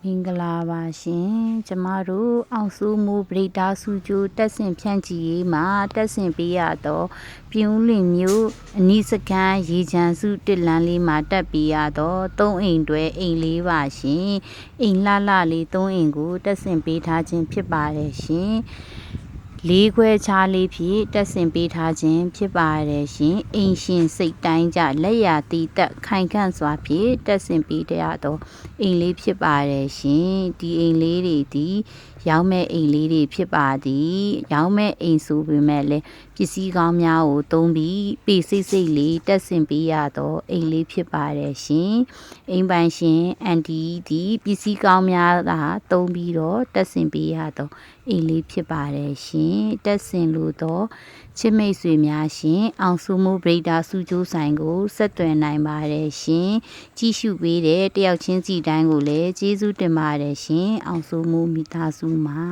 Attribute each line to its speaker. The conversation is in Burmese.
Speaker 1: မင်္ဂလာပါရှင်ကျမတို့အောင်စိုးမိုးပရိဒါစုကျိုးတက်ဆင်ဖြန့်ချီရေးမှာတက်ဆင်ပေးရတော့ပြုံးလင်မျိုးအနိစကန်ရေချမ်းစုတစ်လန်းလေးမှာတက်ပေးရတော့၃အိမ်တွဲအိမ်လေးပါရှင်အိမ်လှလှလေး၃အိမ်ကိုတက်ဆင်ပေးထားခြင်းဖြစ်ပါတယ်ရှင်လေးခွဲခြားလေးဖြင့်တက်ဆင်ပေးထားခြင်းဖြစ်ပါတယ်ရှင်အိမ်ရှင်စိတ်တိုင်းကြလက်ရာတီးတက်ခိုင်ခန့်စွာဖြင့်တက်ဆင်ပေးရတော့အိမ်လေးဖြစ်ပါတယ်ရှင်ဒီအိမ်လေးတွေဒီရောင်းမဲ့အိမ်လေးတွေဖြစ်ပါသည်ရောင်းမဲ့အိမ်ဆိုပေမဲ့လည်းပစ္စည်းကောင်းများကိုသုံးပြီးပေစိတ်စိတ်လေးတက်ဆင်ပေးရတော့အိမ်လေးဖြစ်ပါတယ်ရှင်အိမ်ပိုင်ရှင်အန်တီဒီပစ္စည်းကောင်းများသာသုံးပြီးတော့တက်ဆင်ပေးရတော့အိမ်လေးဖြစ်ပါတယ်ရှင်တက်ဆင်လို့တော့ချစ်မိတ်ဆွေများရှင်အောင်စုမှုဗိဒါစုကျိုးဆိုင်ကိုဆက်သွယ်နိုင်ပါတယ်ရှင်ကြည့်ရှုပေးတဲ့တယောက်ချင်းစီတိုင်းကိုလည်းကျေးဇူးတင်ပါတယ်ရှင်အောင်စုမှုမိသားစုမှာ